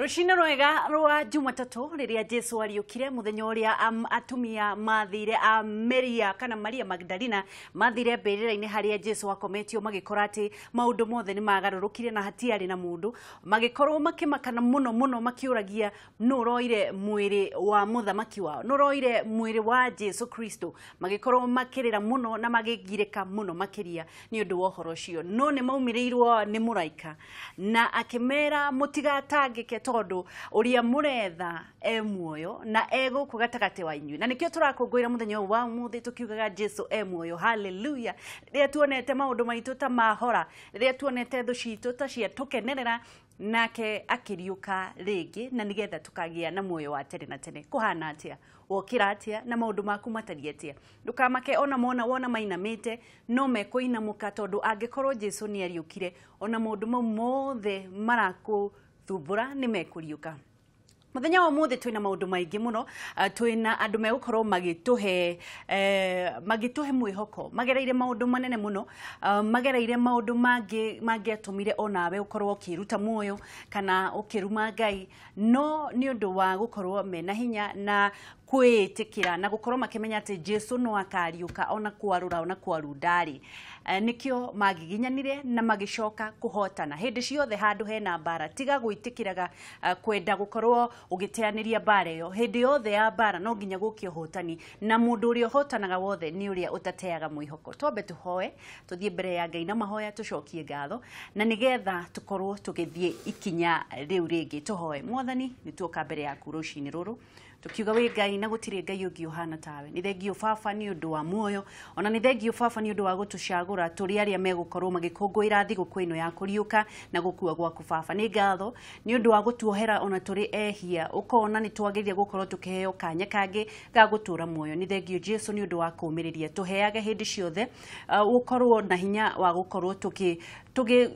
Rushina rwega rwa Jumatatu riria Jesu ariukire muthenya uria atumia mathire Maria kana Maria Magdalena mathire mbirira-ini haria Jesu akometio magikora ati maundu mothe ni magarurukire na hatiari na mundu magikorwo makimakana muno makiuragia nuroire mwiri wa muthamaki wao nuroire mwiri wa Jesu Kristo magikorwo makirira muno na magigirika muno makiria ni undu wa uhoro ucio no ni maumirirwo ni muraika na akimera mutigatangike tondu uria muretha muoyo na ego kugatagate wa inyu na nikio turakungwira muthenya wa muthi tukiugaga Jesu muoyo haleluya riria tuonete maundu maitu ta mahora riria tuonete thu citu ta cia tukenerera nake akiriuka ringi na nigetha tukagia na muoyo wa tene na tene kuhana atia wokira atia na maundu maku matari atia ndukamake ona mona wona mainamite no mekuinamuka tondu angikorwo Jesu ni ariukire ona maundu mau mothe maraku thumbura ni mekuriuka muthenya wa muthi twina maundu maingi muno twina andu megukorwo magituhe mwihoko magereire maundu manene muno magereire maundu mangiatumire onawe ukorwo ukiruta muoyo kana ukiruma Ngai no ni undu wa gukorwo mena hinya na kwitikira na gukorwo makimenya ati Jesu no akariuka ona kwarura ona kwaru ndari nikio magiginyanire na magicoka kuhotana hindi ciothe handu hena bara tiga gwitikiraga kwenda gukorwo ugiteaniria bara yo hindi yothe ya bara no nginya gukio hotani na mundu uri hotanaga wothe ni uri utateaga mwihoko twambe tuhoe tuthie mbere ya Ngai na mahoya tucokie ngatho na nigetha tukorwo tugithie ikinya riu ringi tuhoe mwathani nituoka mbere yaku rucini ruru tukiuga we Ngai na gutire Ngai ungi uhana tawe ni thengio baba ni undu wa muoyo ona ni thengio baba ni undu wa gutucagura turi aria megukorwo magikungwira thiguku ino ya kuriuka na gukua gwaku baba ni ngatho ni undu wa gutuohera ona turi ehia ukona ni twageria gukorwo tukiheo kanya kangi ga gutura muoyo ni thengio Jesu ni undu wa kumiriria tuheage hindi ciothe ukorwo na hinya wa gukorwo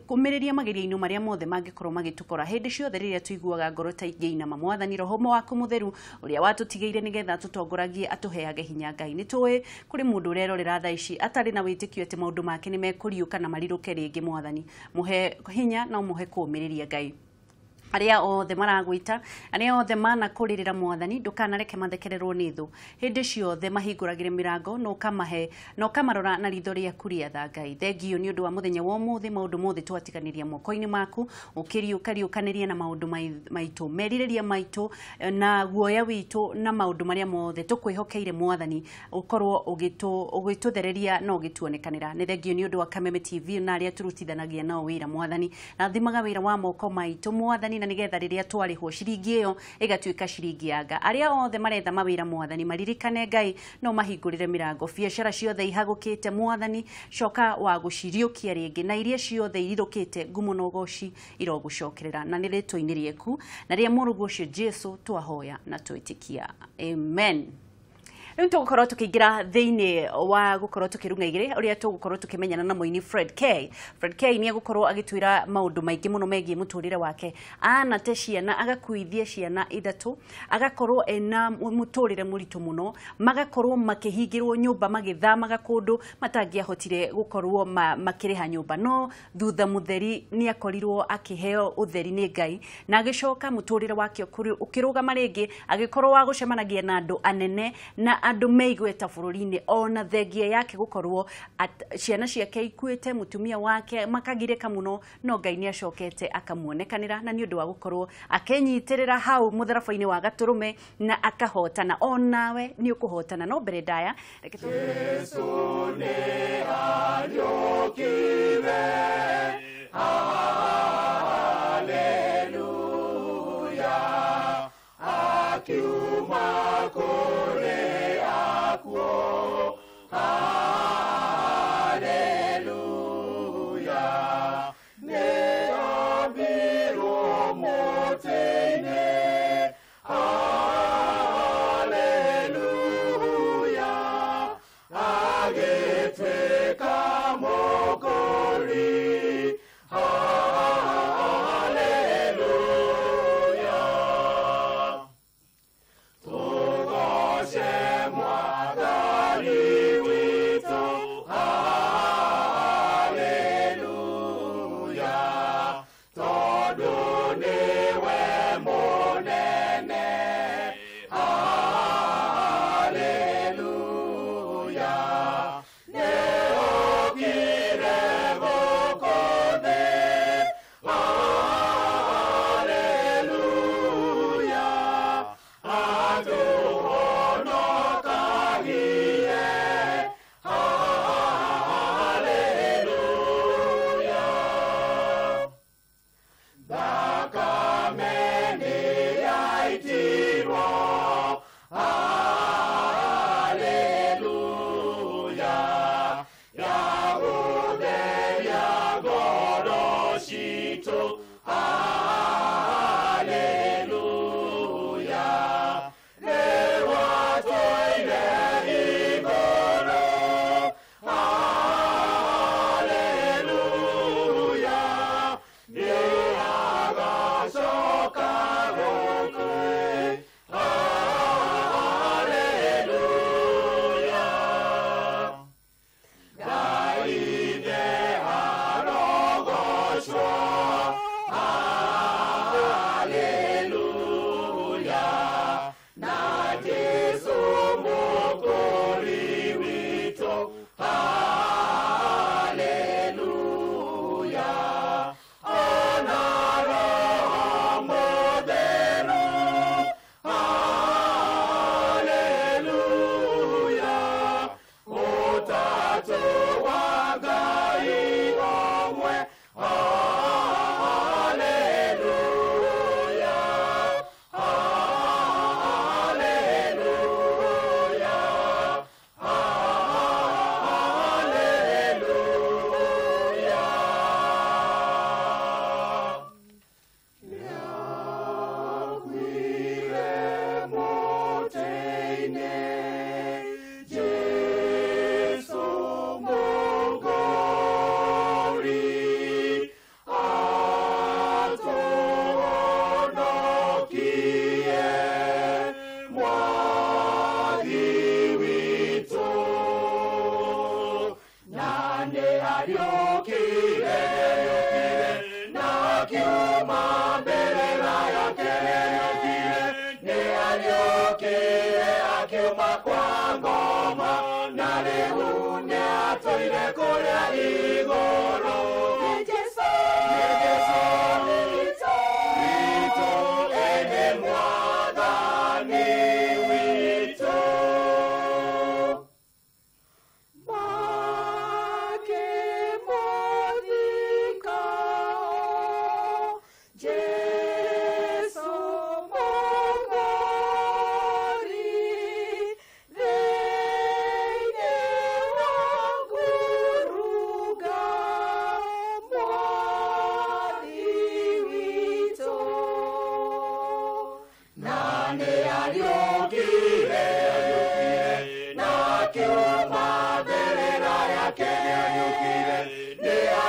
kumiriria mageria-ino maria mothe mangikorwo magitukora hindi ciothe riria tuiguaga ngoro ta ingiina mwathani roho waku mutheru uria watutigeire nigetha tutongoragie atuheage hinya Ngai ni tuwe kuri mundu urerorera thaa ici atari na witikio ati maundu make ni mekuriuka na mariruke ringi mwathani muhe hinya na muhe kumiriria Ngai aria othe maragwita aria othe mana kuririra mwathani ndukanareke mathekererwo ni thu hindi ciothe mahinguragire mirango no kamahe no kamarora na ritho ria kuria tha Ngai thengio ni undu wa muthenya wa muthi maundu mothe twatiganiria moko-ini maku ukiriukaniria na maundu maitu meririria maitu na guoya witu na maundu maria mothe tukwihokeire mwathani ukorwo ugituthereria no gituonekanira ni thengio ni undu wa Kameme TV na aria turutithanagia nao wira mwathani na thimaga wira wa moko maitu mwathani na nigetha riria twarihwo ciringi iyo igatuika ciringi yanga aria othe maretha mawira mwathani maririkane Ngai no mahingurire mirango biacara ciothe ihagukite mwathani coka wa guciriukia ringi na iria ciothe irukite ngumo no goci irogucokerera na niritwa-ini rieku na ria murugu ucio Jesu twahoya na twitikia amen. Riu tugukorwo tukiingira thiini wa gukorwo tukirunga igire uria tugukorwo tukimenyana na muini Fred K ni agukorwo agitwira maundu maingi muno megie muturire wake ana te ciana agakuithia ciana ithatu agakorwo ena muturire muritu muno magakorwo makihingirwo nyumba magithamaga kundu matangiahotire gukorwo makiriha nyumba no thutha mutheri ni akorirwo akiheo utheri ni Ngai na agicoka muturire wake ukirugama ringi agikorwo wa gucemanagia na andu anene na andu meigweta bururi-ini ona thengia yake gukorwo ciana ciake ikuite mutumia wake makagireka muno no Ngai ni acokete akamuonekanira na ni undu wa gukorwo akenyitirira hau mutharafa-ini wa gaturume na akahotana onawe ni ukuhotana no mbere ndaya Jesu ni ariukire haleluya akiuma kule haleluya neaviru mutene haleluya agetweka aliokire na kiuma mbele yake ni aliokire akiuma kwa ngoma na leune atoire kuria igoro Yesu wito ene mwathani wito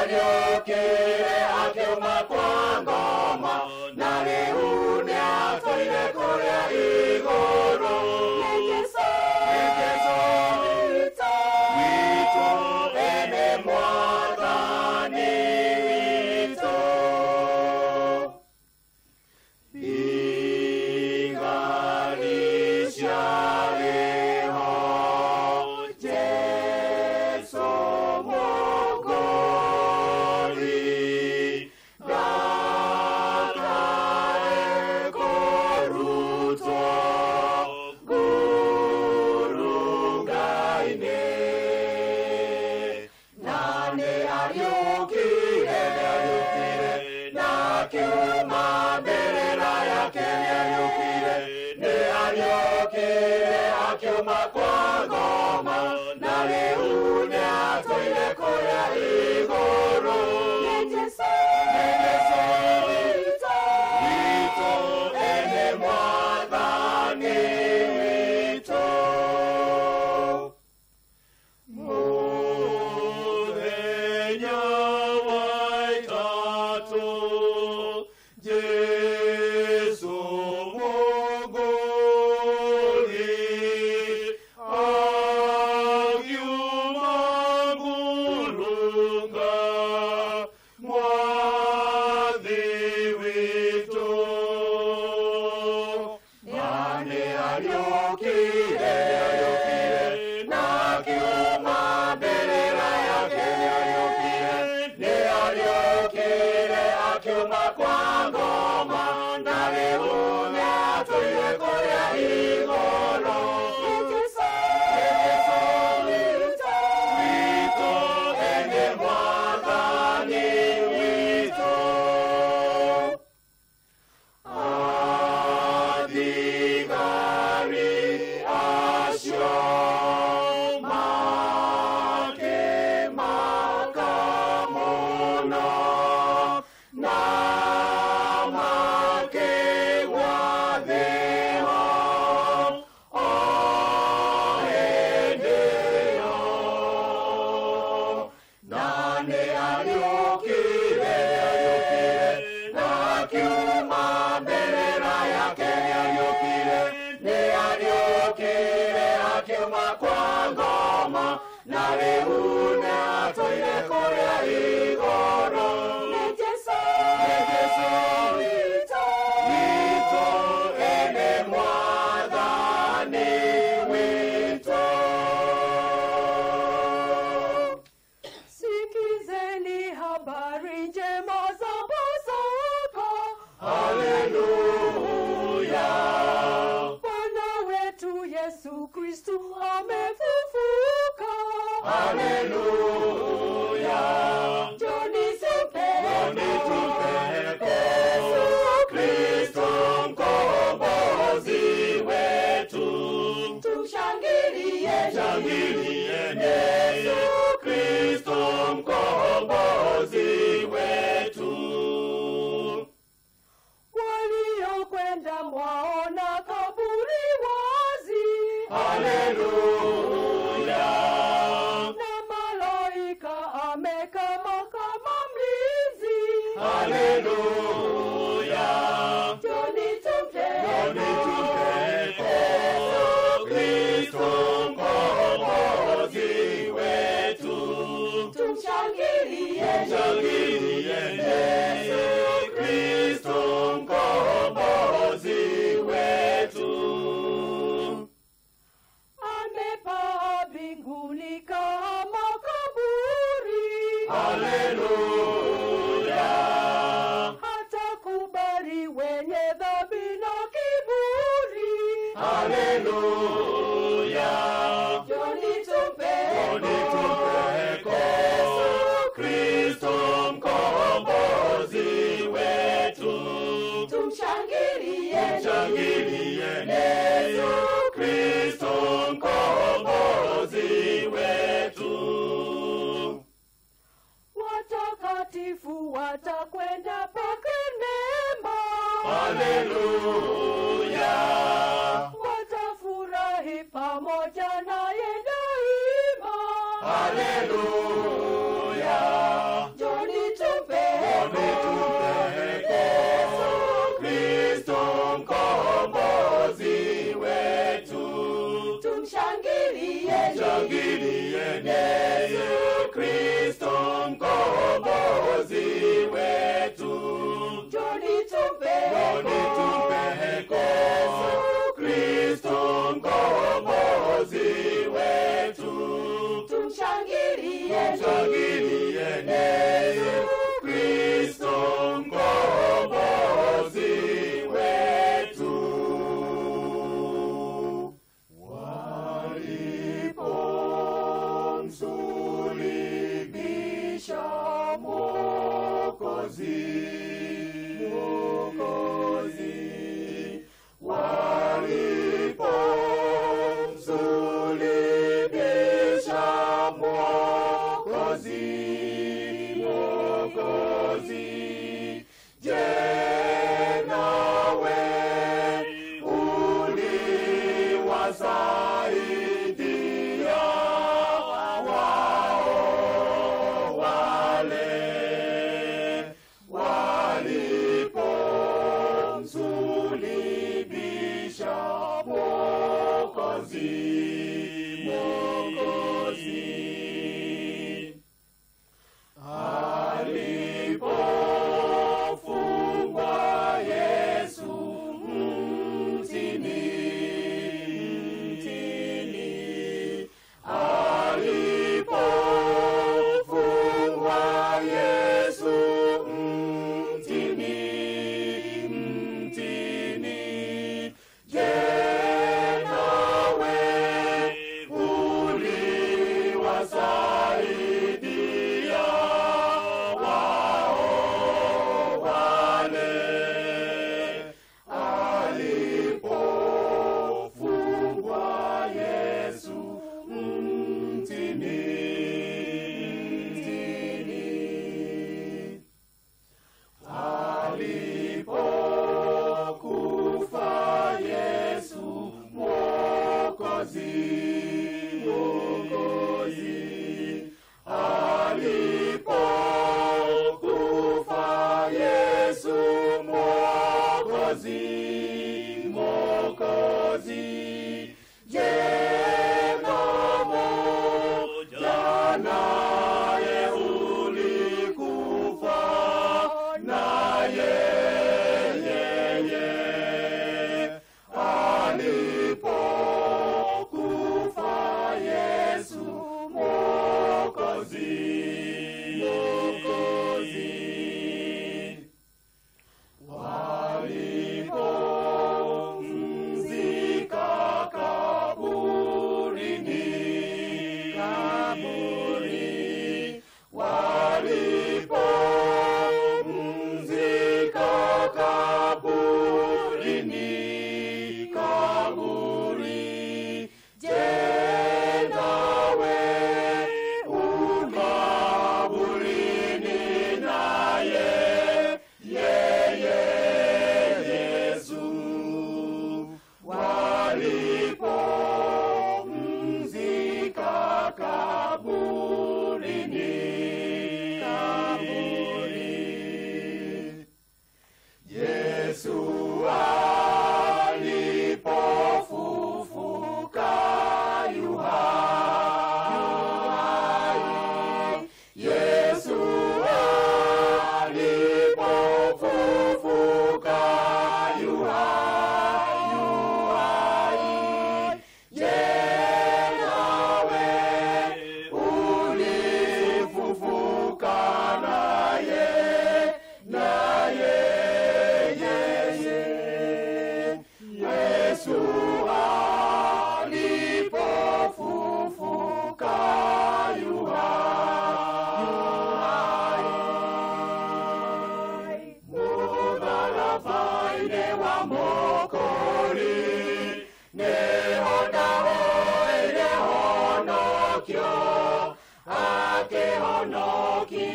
aliokire akiuma kwa ngoma na leune atoire kuria igoro Yesu wito ene mwathani wito igarisha leho Yesu akiuma kwa ngoma na leune atoire kuria igoro Yesu wito ene mwathani wito muthenya wa itatu Yesu na leune atoire kuria igoro Yesu wito ene mwathani wito Sikizeni habari njema za Pasaka Haleluya Bwana wetu Yesu Kristo amefufuka Haleluya Joni tupe Yesu Kristo mkombozi wetu Tumshangilie Yesu Kristo mkombozi wetu waliokwenda mwaona kaburi wazi Haleluya na malo tumshangilieni Kristo mkombozi wetu. Amepaa mbinguni kama kaburi. Haleluya. Hatakubali wenye dhambi na kiburi. Haleluya. Njoni tumpe Yesu Kristo mkombozi wetu. tumshangilieni Yesu Kristo mkombozi wetu. watakatifu watakwenda pake mema. Haleluya. Watafurahi pamoja naye daima. Haleluya. Njoni tumpe Yesu Kristo mkombozi wetu. tumshangilieni Yesu Kristo mkombozi wetu. Njoni tumpe Yesu Kristo mkombozi wetu. tumshangilieni Yesu Kristo mkombozi wetu. Walipomsulubisha Mwokozi, walipomsulubisha Mwokozi, je, nawe uliwasaidia wao wale walipomsulubisha Mwokozi? Alipofungwa Yesu mtini, alipofungwa Yesu mtini, je, nawe uliwasaidia wale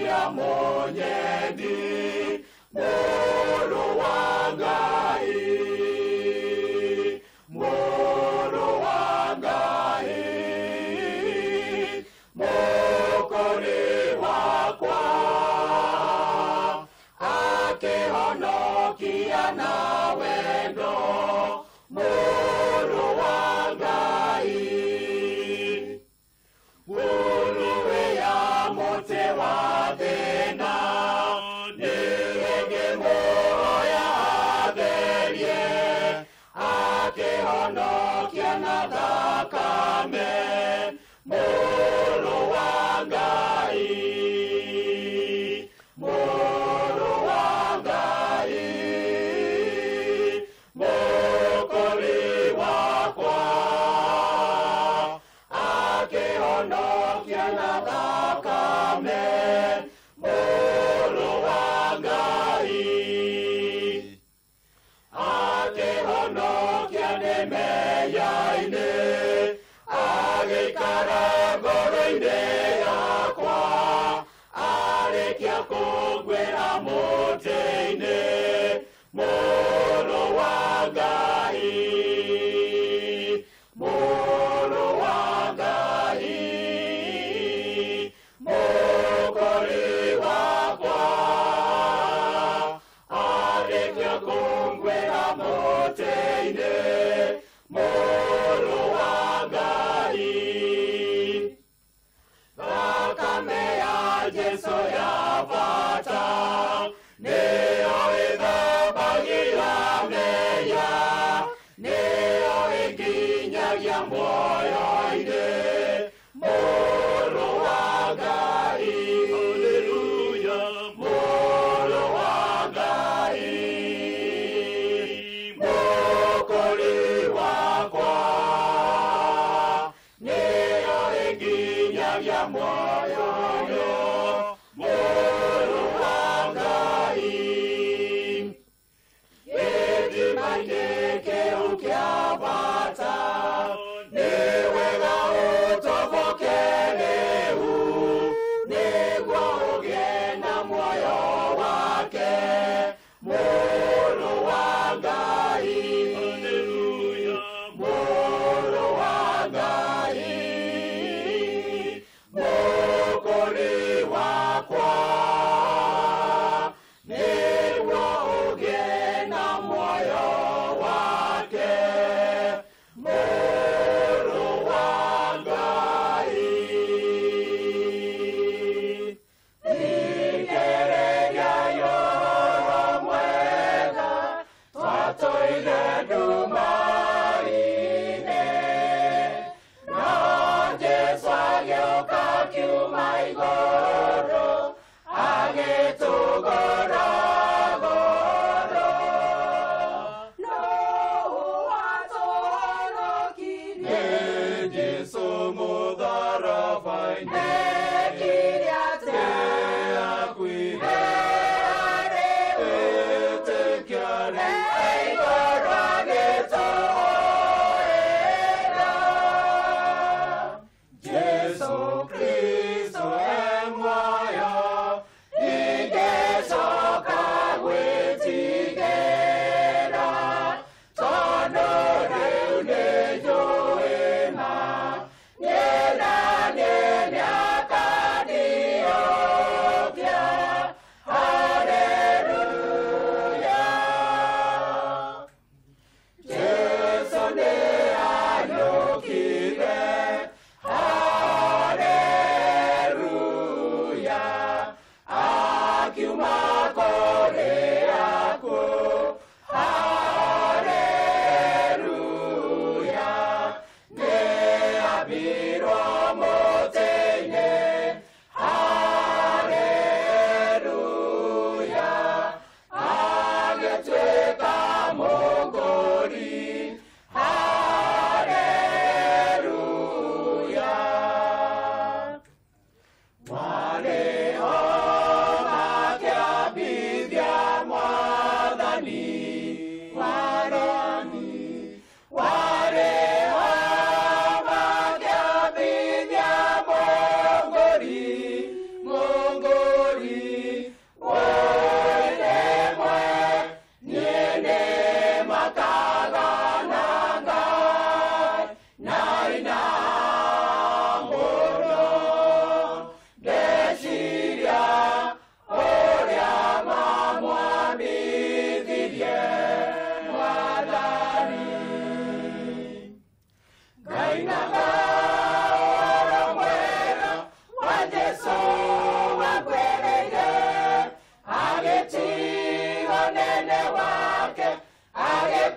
ya monyendi moro wangai moro wangai mokore wakwa akehonokia na wendo moro wangai Uluwe ya mote wa thina nirege moya atherie akehonokia na thakame moro wangai moro wangai mokori wakwa akehonokia na thakame moro wangai akehonokia nemeyaine agĩikara ngoro-inĩ yakwa arĩkia kũngwĩra mũtĩ-inĩ mũrũ wa Ngai mũrũ wa Ngai mũkori wakwa arĩkia kũngwĩra mũtĩ-inĩ mũrũ wa Ngai thakame ya Jesũ ya bata nĩyo ĩthambagia meya nĩyo ĩnginyagia muoyo-inĩ mũrũ wa Ngai haleluya mũrũ wa Ngai mũkori wakwa nĩyo ĩnginyagia muoyo-inĩ mũrũ wa Ngai gĩthima-inĩ kĩu kĩa bata nĩ wega ũtoboke rĩu nĩguo ũgĩe na muoyo wake mũrũ wa Ngai haleluya mũrũ wa Ngai mũkori wakwa nĩguo ũgĩe na muoyo wake mũrũ wa Ngai igereria yoro mwega twatũire nduma-inĩ na Jesũ agĩũka kiuma igũrũ agĩtũgũra goro no watũhonokirie Jesũ mũtharaba-inĩ ekire atĩa akuire wĩtĩkia rĩu igũrũ agĩtũhoera Jesũ Kristo e muoyo ingĩcoka gwĩtigĩra tondũ rĩu nĩnjũĩ ma nĩendanie nĩakandiokia haleluya Jesũ nĩariũkire haleluya akiuma kũrĩ akuũ haleluya nĩambirwo mũtĩ-inĩ haleluya agĩtuĩka mũkũri haleluya warĩ ho makĩa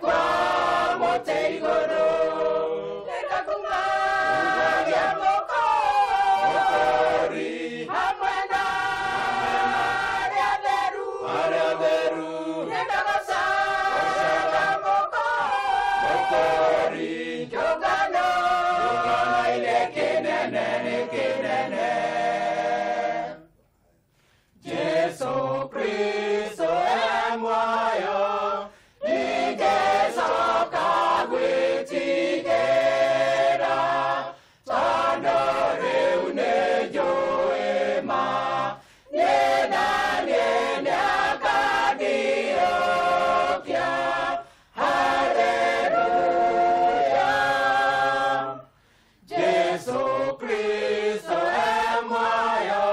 kwa moteigoro nekakunga ya mokori hamwena ariatheru nekagasa mokori jogano ile kinene Jesu Kristo emwayo nigesoka gwitigera tandore unejoema nena kadiokia haleluya Jesu Kristo emwayo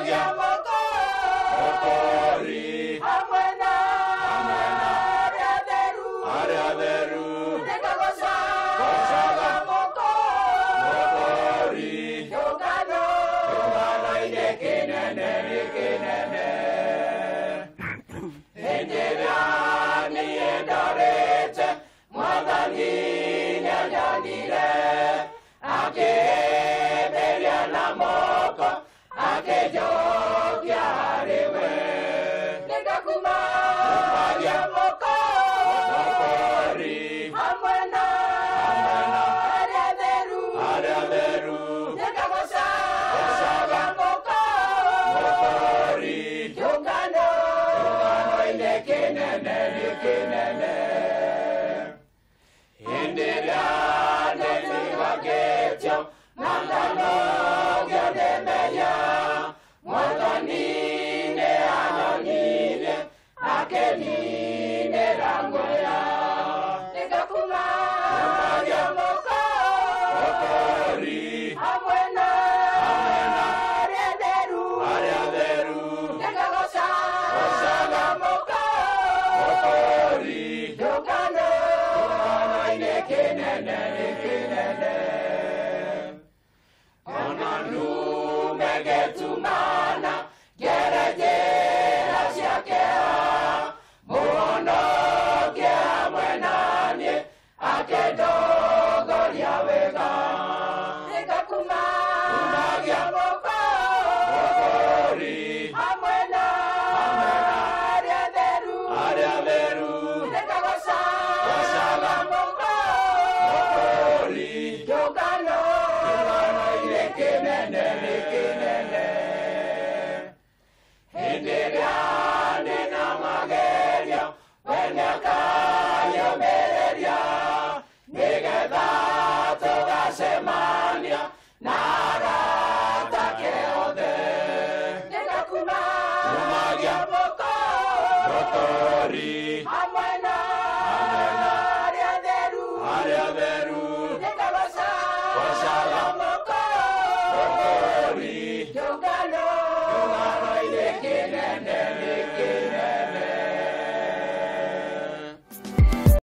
Kumagia Mokori Amwena Ariatheru Nekagosa Mokori Yogano Inekinene Enderia Niendorete Mwathani Nyanyanire Akeberia na moko Akejokia hariwe Kumagia Mokori Amwena Ariatheru Nekagosa Mokori Yogano Inekinene Indiria Netiwagetio Mandano Gyodemeya Mwatanine Anonine Akenine Rangoya Kumagia Mokori Amwena Ariatheru Nekagosa Mokori Yogano Inekinene Onanu megetumana Gerejera siakea Muono kia mwenanie Akedogoria wega Kumagia Mokori Amwena Ariatheru Nekagosa Mokori Yogano Inekinene Indiria Nina Mageria Wenakayo Mereria Nigetha toda semania Narata keode Kumagia Mokori